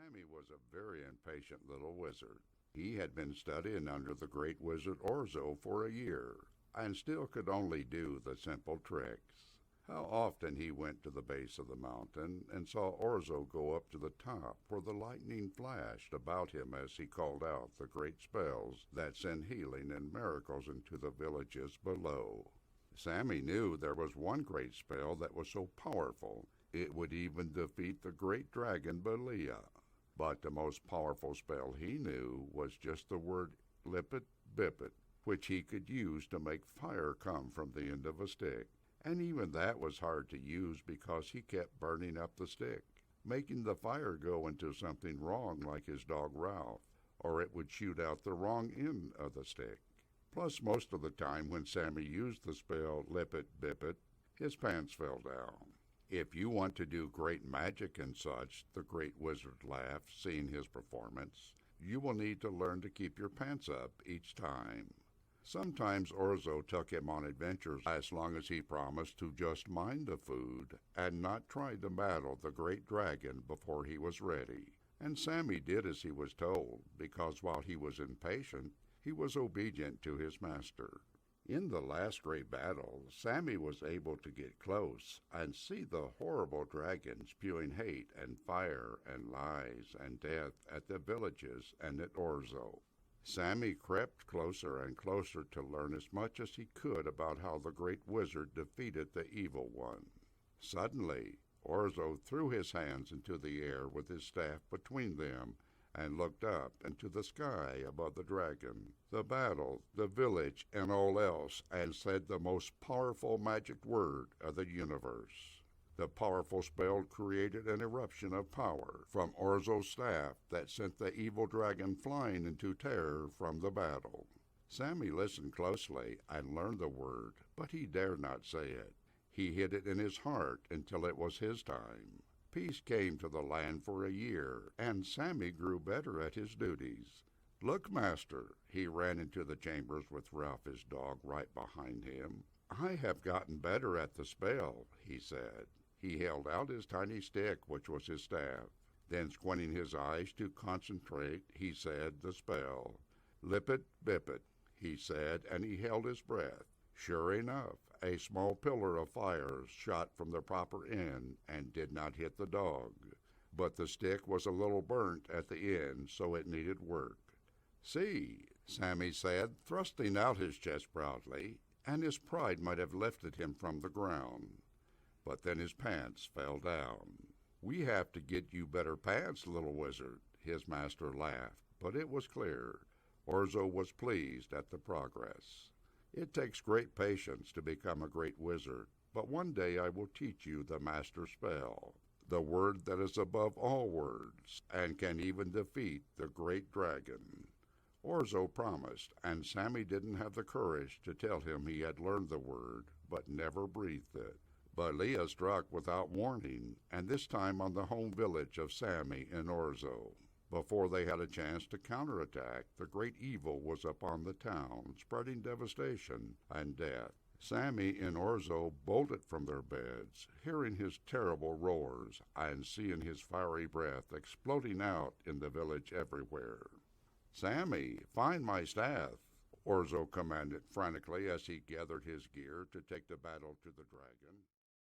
Sammy was a very impatient little wizard. He had been studying under the great wizard Orzo for a year, and still could only do the simple tricks. How often he went to the base of the mountain and saw Orzo go up to the top, where the lightning flashed about him as he called out the great spells that sent healing and miracles into the villages below. Sammy knew there was one great spell that was so powerful it would even defeat the great dragon Belia. But the most powerful spell he knew was just the word Lippet Bippet, which he could use to make fire come from the end of a stick. And even that was hard to use because he kept burning up the stick, making the fire go into something wrong like his dog Ralph, or it would shoot out the wrong end of the stick. Plus, most of the time when Sammy used the spell Lippet Bippet, his pants fell down. If you want to do great magic and such, the great wizard laughed, seeing his performance, you will need to learn to keep your pants up each time. Sometimes Orzo took him on adventures as long as he promised to just mind the food and not try to battle the great dragon before he was ready. And Sammy did as he was told, because while he was impatient, he was obedient to his master. In the last great battle, Sammy was able to get close and see the horrible dragon spewing hate and fire and lies and death at the villages and at Orzo. Sammy crept closer and closer to learn as much as he could about how the great wizard defeated the evil one. Suddenly, Orzo threw his hands into the air with his staff between them and looked up into the sky above the dragon, the battle, the village, and all else, and said the most powerful magic word of the universe. The powerful spell created an eruption of power from Orzo's staff that sent the evil dragon flying into terror from the battle. Sammy listened closely and learned the word, but he dared not say it. He hid it in his heart until it was his time. Peace came to the land for a year, and Sammy grew better at his duties. "Look, master," he ran into the chambers with Ralph, his dog, right behind him. "I have gotten better at the spell," he said. He held out his tiny stick, which was his staff. Then, squinting his eyes to concentrate, he said the spell. "Lippet Bippet," he said, and he held his breath. Sure enough, a small pillar of fire shot from the proper end and did not hit the dog. But the stick was a little burnt at the end, so it needed work. "See," Sammy said, thrusting out his chest proudly, and his pride might have lifted him from the ground. But then his pants fell down. "We have to get you better pants, little wizard," his master laughed, but it was clear Orzo was pleased at the progress. "It takes great patience to become a great wizard, but one day I will teach you the master spell, the word that is above all words, and can even defeat the great dragon." Orzo promised, and Sammy didn't have the courage to tell him he had learned the word, but never breathed it. But Leah struck without warning, and this time on the home village of Sammy in Orzo. Before they had a chance to counterattack, the great evil was upon the town, spreading devastation and death. Sammy and Orzo bolted from their beds, hearing his terrible roars and seeing his fiery breath exploding out in the village everywhere. "Sammy, find my staff," Orzo commanded frantically as he gathered his gear to take the battle to the dragon.